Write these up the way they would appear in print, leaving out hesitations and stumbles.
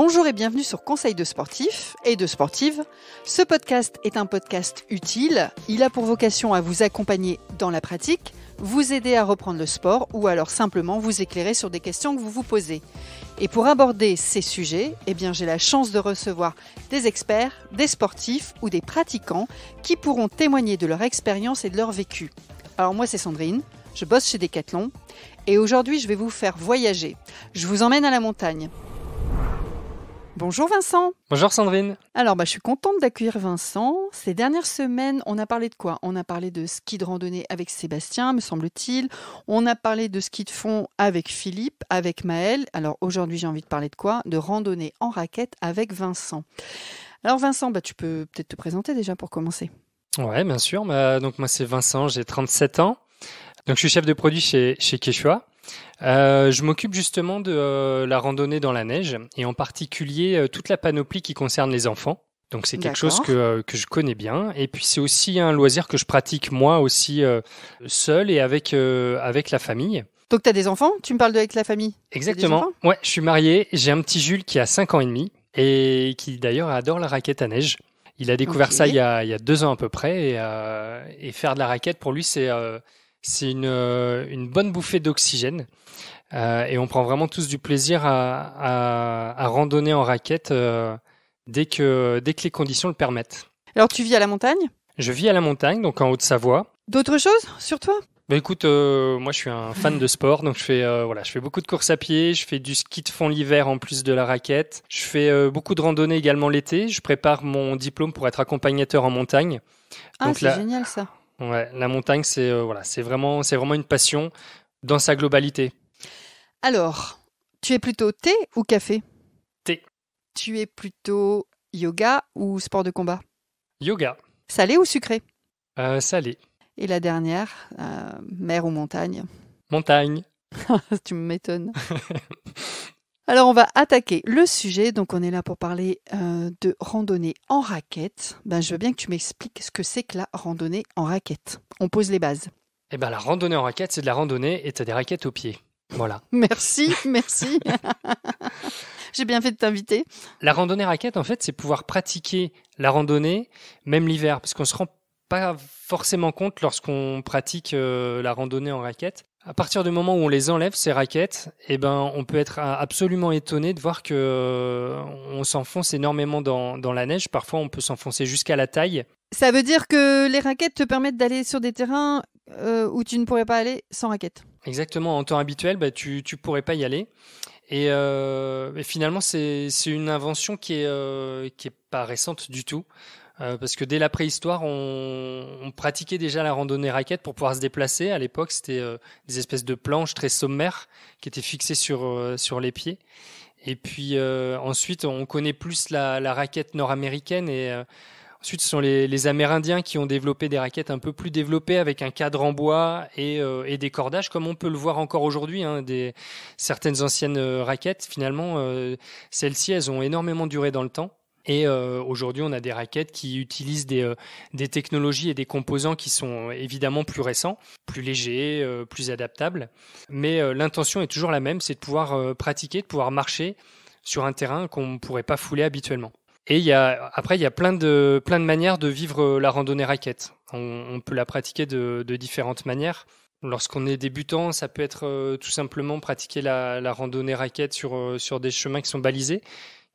Bonjour et bienvenue sur Conseil de sportifs et de sportives. Ce podcast est un podcast utile. Il a pour vocation à vous accompagner dans la pratique, vous aider à reprendre le sport ou alors simplement vous éclairer sur des questions que vous vous posez. Et pour aborder ces sujets, j'ai la chance de recevoir des experts, des sportifs ou des pratiquants qui pourront témoigner de leur expérience et de leur vécu. Alors moi c'est Sandrine, je bosse chez Decathlon et aujourd'hui je vais vous faire voyager. Je vous emmène à la montagne. Bonjour Vincent. Bonjour Sandrine. Alors je suis contente d'accueillir Vincent. Ces dernières semaines, on a parlé de quoi ? On a parlé de ski de randonnée avec Sébastien, me semble-t-il. On a parlé de ski de fond avec Philippe, avec Maël. Alors aujourd'hui, j'ai envie de parler de quoi ? De randonnée en raquette avec Vincent. Alors Vincent, tu peux peut-être te présenter déjà pour commencer. Ouais, bien sûr. Donc moi c'est Vincent, j'ai 37 ans. Donc je suis chef de produit chez Quechua. Je m'occupe justement de la randonnée dans la neige et en particulier toute la panoplie qui concerne les enfants. Donc c'est quelque chose que je connais bien et puis c'est aussi un loisir que je pratique moi aussi seul et avec la famille. Donc tu as des enfants ? Tu me parles avec la famille ? Exactement. Ouais, je suis marié, j'ai un petit Jules qui a 5 ans et demi et qui d'ailleurs adore la raquette à neige. Il a découvert ça il y a 2 ans à peu près et faire de la raquette pour lui c'est une bonne bouffée d'oxygène et on prend vraiment tous du plaisir à randonner en raquette dès que les conditions le permettent. Alors tu vis à la montagne ? Je vis à la montagne, donc en Haute-Savoie. D'autres choses sur toi ? Écoute, moi je suis un fan de sport, donc je fais beaucoup de courses à pied, je fais du ski de fond l'hiver en plus de la raquette. Je fais beaucoup de randonnées également l'été. Je prépare mon diplôme pour être accompagnateur en montagne. Ah, donc c'est génial ça. Ouais, la montagne, c'est vraiment une passion dans sa globalité. Alors, tu es plutôt thé ou café ? Thé. Tu es plutôt yoga ou sport de combat ? Yoga. Salé ou sucré ? Salé. Et la dernière, mer ou montagne ? Montagne. Tu m'étonnes. Alors, on va attaquer le sujet. Donc, on est là pour parler de randonnée en raquette. Je veux bien que tu m'expliques ce que c'est que la randonnée en raquette. On pose les bases. La randonnée en raquette, c'est de la randonnée et tu as des raquettes aux pieds. Voilà. Merci. J'ai bien fait de t'inviter. La randonnée raquette, en fait, c'est pouvoir pratiquer la randonnée, même l'hiver, parce qu'on se rend pas forcément compte lorsqu'on pratique la randonnée en raquette. À partir du moment où on les enlève, ces raquettes, on peut être absolument étonné de voir que on s'enfonce énormément dans la neige. Parfois, on peut s'enfoncer jusqu'à la taille. Ça veut dire que les raquettes te permettent d'aller sur des terrains où tu ne pourrais pas aller sans raquettes. Exactement. En temps habituel, tu pourrais pas y aller. Et finalement, c'est une invention qui est pas récente du tout. Parce que dès la préhistoire, on pratiquait déjà la randonnée raquette pour pouvoir se déplacer. À l'époque, c'était des espèces de planches très sommaires qui étaient fixées sur les pieds. Et puis ensuite, on connaît plus la raquette nord-américaine. Et ensuite, ce sont les Amérindiens qui ont développé des raquettes un peu plus développées avec un cadre en bois et des cordages, comme on peut le voir encore aujourd'hui. Certaines anciennes raquettes, finalement, celles-ci, elles ont énormément duré dans le temps. Et aujourd'hui, on a des raquettes qui utilisent des technologies et des composants qui sont évidemment plus récents, plus légers, plus adaptables. Mais l'intention est toujours la même, c'est de pouvoir pratiquer, de pouvoir marcher sur un terrain qu'on ne pourrait pas fouler habituellement. Et il y a plein de manières de vivre la randonnée raquette. On peut la pratiquer de différentes manières. Lorsqu'on est débutant, ça peut être tout simplement pratiquer la randonnée raquette sur des chemins qui sont balisés.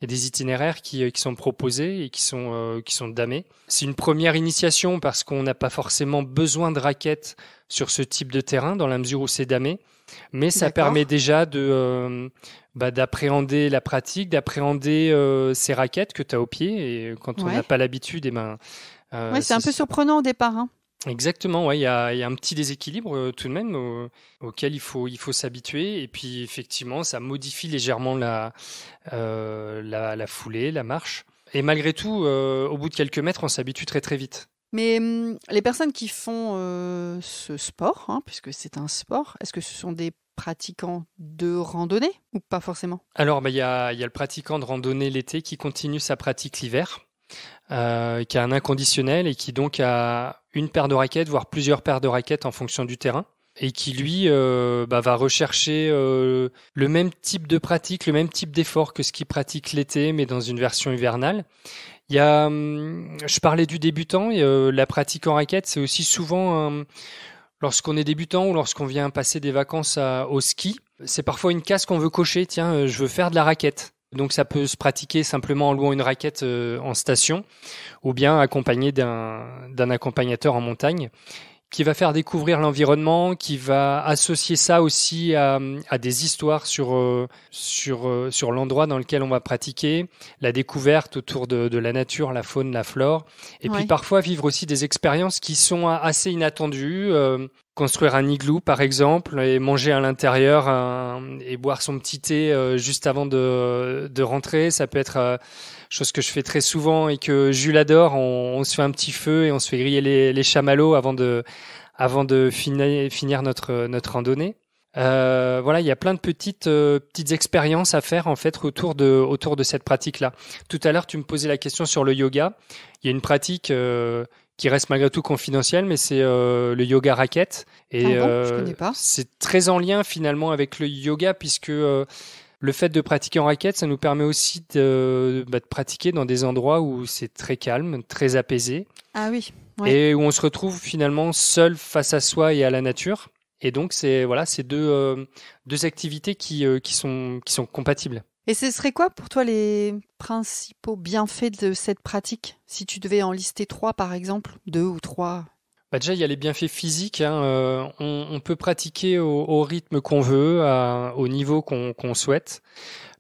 Il y a des itinéraires qui sont proposés et qui sont damés. C'est une première initiation parce qu'on n'a pas forcément besoin de raquettes sur ce type de terrain dans la mesure où c'est damé. Mais ça permet déjà d'appréhender la pratique, d'appréhender ces raquettes que tu as au pied. Et quand on n'a pas l'habitude, c'est un peu surprenant au départ. Hein. Exactement, ouais, il y a un petit déséquilibre tout de même auquel il faut s'habituer et puis effectivement ça modifie légèrement la foulée, la marche et malgré tout au bout de quelques mètres on s'habitue très très vite. Mais les personnes qui font ce sport, puisque c'est un sport, est-ce que ce sont des pratiquants de randonnée ou pas forcément ? Alors il y a le pratiquant de randonnée l'été qui continue sa pratique l'hiver. Qui a un inconditionnel et qui donc a une paire de raquettes, voire plusieurs paires de raquettes en fonction du terrain. et qui lui va rechercher le même type de pratique, le même type d'effort que ce qu'il pratique l'été, mais dans une version hivernale. Il y a, je parlais du débutant, et, la pratique en raquette, c'est aussi souvent lorsqu'on est débutant ou lorsqu'on vient passer des vacances au ski, c'est parfois une case qu'on veut cocher. Tiens, je veux faire de la raquette. Donc ça peut se pratiquer simplement en louant une raquette en station, ou bien accompagné d'un accompagnateur en montagne, qui va faire découvrir l'environnement, qui va associer ça aussi à des histoires sur l'endroit dans lequel on va pratiquer, la découverte autour de la nature, la faune, la flore, et puis parfois vivre aussi des expériences qui sont assez inattendues. Construire un igloo par exemple et manger à l'intérieur et boire son petit thé juste avant de rentrer, ça peut être chose que je fais très souvent et que Jules adore. On se fait un petit feu et on se fait griller les chamallows avant de finir notre randonnée. Voilà, il y a plein de petites expériences à faire en fait autour de cette pratique-là. Tout à l'heure, tu me posais la question sur le yoga. Il y a une pratique qui reste malgré tout confidentielle, mais c'est le yoga raquette. Et je connais pas. c'est très en lien finalement avec le yoga puisque le fait de pratiquer en raquette, ça nous permet aussi de pratiquer dans des endroits où c'est très calme, très apaisé. Ah oui. Ouais. Et où on se retrouve finalement seul face à soi et à la nature. Et donc c'est deux activités qui sont compatibles. Et ce serait quoi pour toi les principaux bienfaits de cette pratique, si tu devais en lister 3 par exemple, 2 ou 3? Déjà, il y a les bienfaits physiques. On peut pratiquer au rythme qu'on veut, au niveau qu'on souhaite.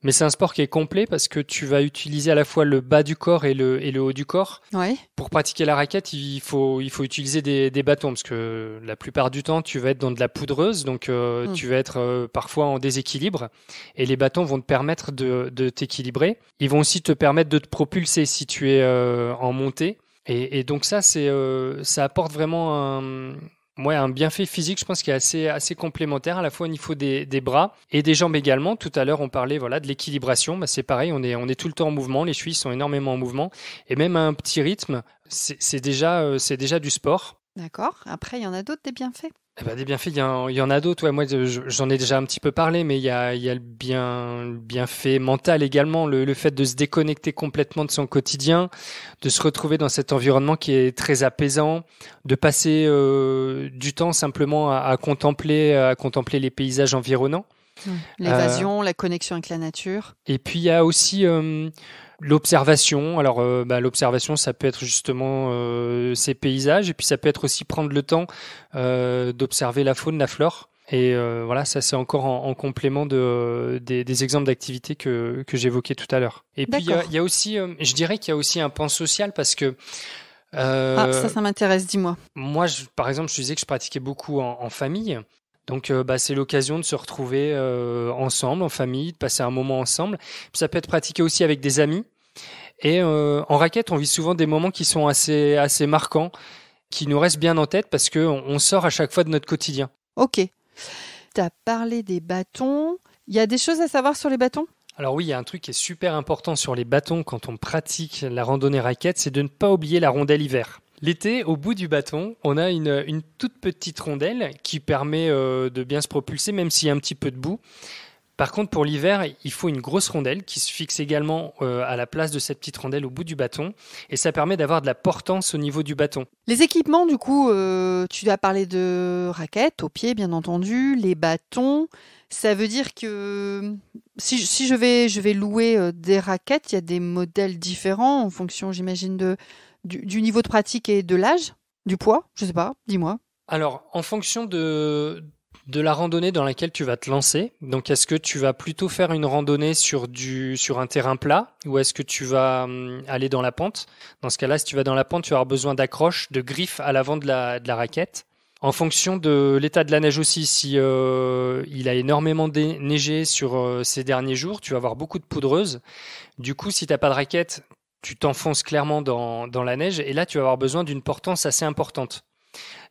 Mais c'est un sport qui est complet parce que tu vas utiliser à la fois le bas du corps et le haut du corps. Ouais. Pour pratiquer la raquette, il faut utiliser des bâtons parce que la plupart du temps, tu vas être dans de la poudreuse, donc tu vas être parfois en déséquilibre. Et les bâtons vont te permettre de t'équilibrer. Ils vont aussi te permettre de te propulser si tu es en montée. Et donc ça apporte vraiment un bienfait physique, je pense, qui est assez complémentaire, à la fois au niveau des bras et des jambes également. Tout à l'heure, on parlait de l'équilibration. C'est pareil, on est tout le temps en mouvement. Les chevilles sont énormément en mouvement. Et même à un petit rythme, c'est déjà du sport. D'accord. Après, il y en a d'autres, des bienfaits? Des bienfaits, il y en a d'autres. Ouais, moi, j'en ai déjà un petit peu parlé, mais il y a le bienfait mental également, le fait de se déconnecter complètement de son quotidien, de se retrouver dans cet environnement qui est très apaisant, de passer du temps simplement à contempler les paysages environnants. L'évasion, la connexion avec la nature. Et puis, il y a aussi l'observation. Alors, l'observation, ça peut être justement ces paysages, et puis ça peut être aussi prendre le temps d'observer la faune, la flore. Et voilà, ça c'est encore en complément des exemples d'activités que j'évoquais tout à l'heure. Et puis il y a aussi, je dirais qu'il y a aussi un pan social parce que ça m'intéresse, dis-moi. Moi, par exemple, je disais que je pratiquais beaucoup en famille. Donc, c'est l'occasion de se retrouver ensemble, en famille, de passer un moment ensemble. Puis, ça peut être pratiqué aussi avec des amis. Et en raquette, on vit souvent des moments qui sont assez marquants, qui nous restent bien en tête parce qu'on sort à chaque fois de notre quotidien. Ok. Tu as parlé des bâtons. Il y a des choses à savoir sur les bâtons ? Alors oui, il y a un truc qui est super important sur les bâtons quand on pratique la randonnée raquette, c'est de ne pas oublier la rondelle hiver. L'été, au bout du bâton, on a une toute petite rondelle qui permet de bien se propulser, même s'il y a un petit peu de boue. Par contre, pour l'hiver, il faut une grosse rondelle qui se fixe également à la place de cette petite rondelle au bout du bâton. Et ça permet d'avoir de la portance au niveau du bâton. Les équipements, du coup, tu as parlé de raquettes, au pied, bien entendu, les bâtons. Ça veut dire que si je vais louer des raquettes, il y a des modèles différents en fonction, j'imagine, du niveau de pratique et de l'âge, du poids, je sais pas, dis-moi. Alors, en fonction de la randonnée dans laquelle tu vas te lancer, donc est-ce que tu vas plutôt faire une randonnée sur un terrain plat ou est-ce que tu vas aller dans la pente ? Dans ce cas-là, si tu vas dans la pente, tu vas avoir besoin d'accroches, de griffes à l'avant de la raquette. En fonction de l'état de la neige aussi, si il a énormément neigé sur ces derniers jours, tu vas avoir beaucoup de poudreuse. Du coup, si tu n'as pas de raquette, tu t'enfonces clairement dans la neige et là, tu vas avoir besoin d'une portance assez importante.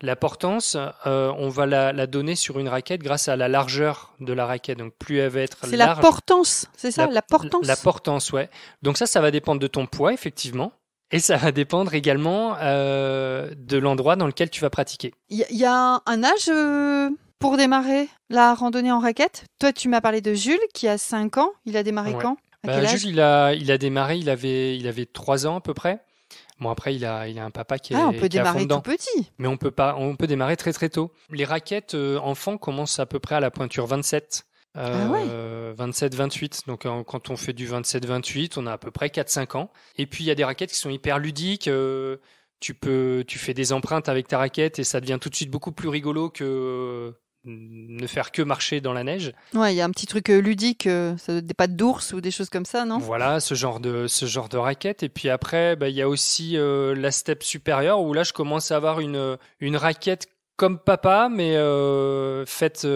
La portance, on va la donner sur une raquette grâce à la largeur de la raquette. Donc, plus elle va être large... C'est la portance, c'est ça, la portance ? La portance, ouais. Donc ça va dépendre de ton poids, effectivement. Et ça va dépendre également de l'endroit dans lequel tu vas pratiquer. Il y a un âge Pour démarrer la randonnée en raquette, toi tu m'as parlé de Jules qui a 5 ans. Il a démarré Ouais. quand? À quel âge? Jules, il a démarré, il avait 3 ans à peu près. Bon, après, il a un papa qui Ah, on est, peut qui est à fond démarrer tout dedans. petit. Mais on peut démarrer très très tôt. Les raquettes enfants commencent à peu près à la pointure 27. Ah ouais. 27-28. Donc quand on fait du 27-28, on a à peu près 4-5 ans. Et puis il y a des raquettes qui sont hyper ludiques. Tu fais des empreintes avec ta raquette et ça devient tout de suite beaucoup plus rigolo que ne faire que marcher dans la neige. Ouais, il y a un petit truc ludique, des pattes d'ours ou des choses comme ça, non? Voilà, ce genre de raquette. Et puis après, il y a aussi la step supérieure où là, je commence à avoir une raquette comme papa, mais faite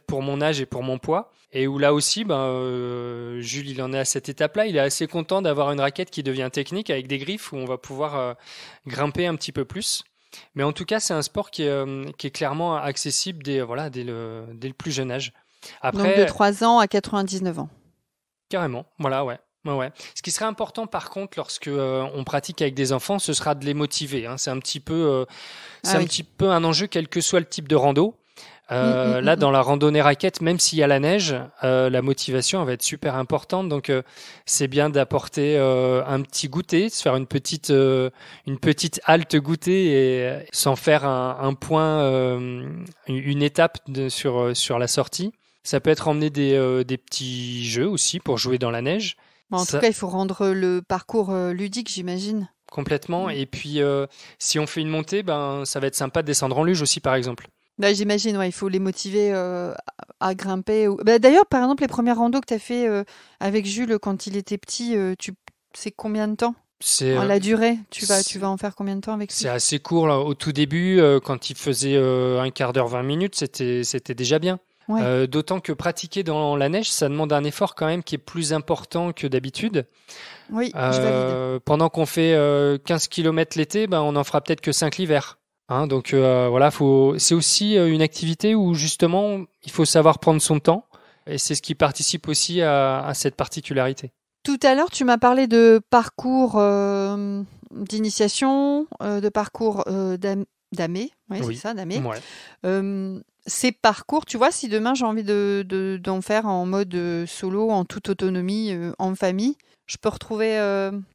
pour mon âge et pour mon poids. Et où là aussi, Jules, il en est à cette étape-là. Il est assez content d'avoir une raquette qui devient technique avec des griffes où on va pouvoir grimper un petit peu plus. Mais en tout cas, c'est un sport qui est clairement accessible dès le plus jeune âge. Donc de Après, 3 ans à 99 ans. carrément, voilà, ouais. Ouais, ouais. Ce qui serait important par contre lorsque on pratique avec des enfants, ce sera de les motiver, hein. C'est un petit peu, Ah oui. petit peu un enjeu quel que soit le type de rando. Là, Mm. dans la randonnée raquette, même s'il y a la neige, la motivation elle va être super importante. Donc, c'est bien d'apporter un petit goûter, de se faire une petite halte goûter et sans faire un point, une étape sur la sortie. Ça peut être emmener des petits jeux aussi pour jouer dans la neige. Bon, en tout Ça, cas, il faut rendre le parcours ludique, j'imagine. complètement. Mm. Et puis, si on fait une montée, ça va être sympa de descendre en luge aussi, par exemple. Bah, j'imagine, ouais, il faut les motiver à grimper. Bah, d'ailleurs, par exemple, les premières randos que tu as fait avec Jules quand il était petit, c'est combien de temps? C'est, La durée, tu vas c'est en faire combien de temps avec c'est lui? assez court là. Au tout début, quand il faisait un quart d'heure, 20 minutes, c'était déjà bien. Ouais, D'autant que pratiquer dans la neige, ça demande un effort quand même qui est plus important que d'habitude. oui, je valide. Pendant qu'on fait 15 km l'été, on en fera peut-être que 5 l'hiver. Hein, donc voilà, c'est aussi une activité où justement il faut savoir prendre son temps et c'est ce qui participe aussi à cette particularité. Tout à l'heure, tu m'as parlé de parcours d'initiation, de parcours d'AME, oui, c'est Oui, ça, d'AME. ouais. Ces parcours, tu vois, si demain j'ai envie d'en faire en mode solo, en toute autonomie, en famille, je peux retrouver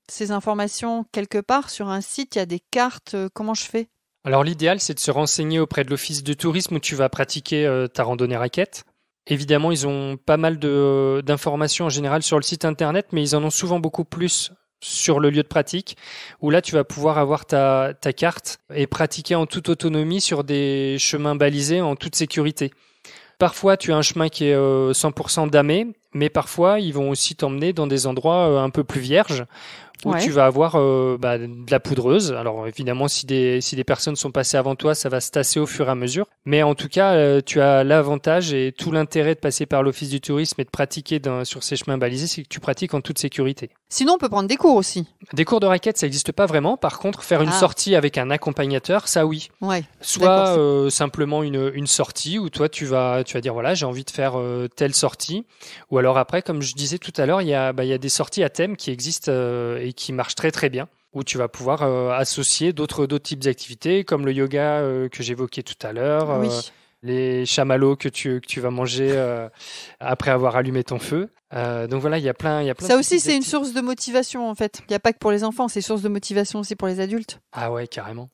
ces informations quelque part sur un site, il y a des cartes, comment je fais? Alors l'idéal, c'est de se renseigner auprès de l'office de tourisme où tu vas pratiquer ta randonnée raquette. Évidemment, ils ont pas mal d'informations en général sur le site internet, mais ils en ont souvent beaucoup plus sur le lieu de pratique, où là, tu vas pouvoir avoir ta carte et pratiquer en toute autonomie sur des chemins balisés en toute sécurité. Parfois, tu as un chemin qui est 100% damé, mais parfois, ils vont aussi t'emmener dans des endroits un peu plus vierges, où Ouais. tu vas avoir de la poudreuse. Alors évidemment, si des personnes sont passées avant toi, ça va se tasser au fur et à mesure. Mais en tout cas, tu as l'avantage et tout l'intérêt de passer par l'office du tourisme et de pratiquer sur ces chemins balisés, c'est que tu pratiques en toute sécurité. Sinon, on peut prendre des cours aussi. Des cours de raquette, ça n'existe pas vraiment. Par contre, faire une Ah, sortie avec un accompagnateur, ça oui. ouais, Soit d'accord. simplement une sortie où toi tu vas dire voilà, j'ai envie de faire telle sortie. Ou alors après, comme je disais tout à l'heure, il y a des sorties à thème qui existent et qui marchent très très bien, où tu vas pouvoir associer d'autres types d'activités comme le yoga que j'évoquais tout à l'heure, Oui. les chamallows que tu vas manger après avoir allumé ton feu. Donc voilà, il y a plein de Ça aussi, petites c'est une activités. source de motivation, en fait. Il n'y a pas que pour les enfants, c'est source de motivation aussi pour les adultes. Ah ouais, carrément.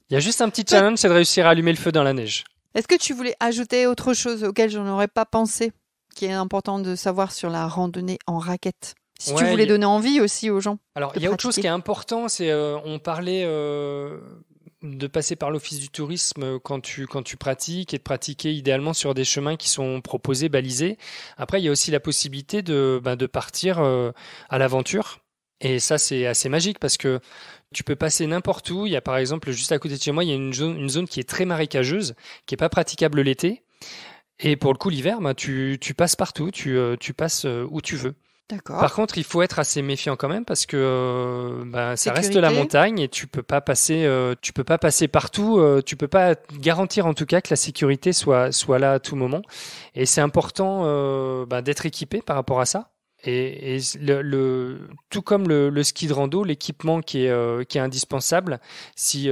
Il y a juste un petit Toi, challenge, c'est de réussir à allumer le feu dans la neige. est-ce que tu voulais ajouter autre chose auquel je n'aurais pas pensé, qui est important de savoir sur la randonnée en raquette? Si tu Ouais, voulais donner envie aussi aux gens alors de il y a autre chose qui pratiquer. est important, c'est on parlait de passer par l'office du tourisme quand tu pratiques et de pratiquer idéalement sur des chemins qui sont proposés, balisés. Après, il y a aussi la possibilité de partir à l'aventure. Et ça, c'est assez magique parce que tu peux passer n'importe où. Il y a par exemple, juste à côté de chez moi, il y a une zone qui est très marécageuse, qui est pas praticable l'été. Et pour le coup, l'hiver, tu passes partout, tu passes où tu veux. Par D'accord. contre, il faut être assez méfiant quand même parce que ça reste la Sécurité. montagne et tu peux pas passer partout. Tu peux pas garantir en tout cas que la sécurité soit là à tout moment. Et c'est important d'être équipé par rapport à ça. Et tout comme le ski de rando, l'équipement qui est indispensable si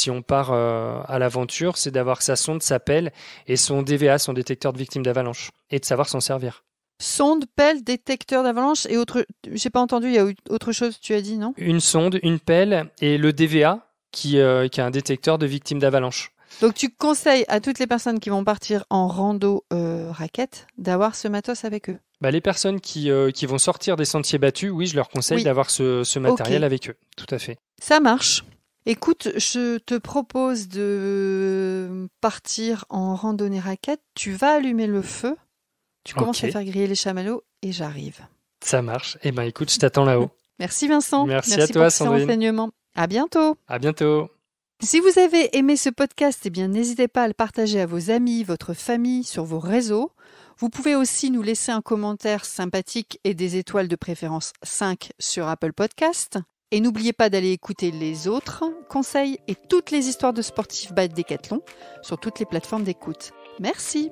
on part à l'aventure, c'est d'avoir sa sonde, sa pelle et son DVA, son détecteur de victimes d'avalanche, et de savoir s'en servir. Sonde, pelle, détecteur d'avalanche et autre. J'ai pas entendu, il y a eu autre chose, tu as dit, non? Une sonde, une pelle et le DVA qui est un détecteur de victimes d'avalanche. Donc tu conseilles à toutes les personnes qui vont partir en rando raquette d'avoir ce matos avec eux? Les personnes qui vont sortir des sentiers battus, oui, je leur conseille d'avoir ce matériel avec eux. Tout à fait. Ça marche. Écoute, je te propose de partir en randonnée raquette. Tu vas allumer le feu. Tu commences à faire griller les chamallows et j'arrive. Ça marche. Eh bien, écoute, je t'attends là-haut. Merci Vincent. Merci à toi, Sandrine. Pour ces renseignements. À bientôt. À bientôt. Si vous avez aimé ce podcast, n'hésitez pas à le partager à vos amis, votre famille, sur vos réseaux. Vous pouvez aussi nous laisser un commentaire sympathique et des étoiles de préférence 5 sur Apple Podcast. Et n'oubliez pas d'aller écouter les autres conseils et toutes les histoires de sportifs by Decathlon sur toutes les plateformes d'écoute. Merci.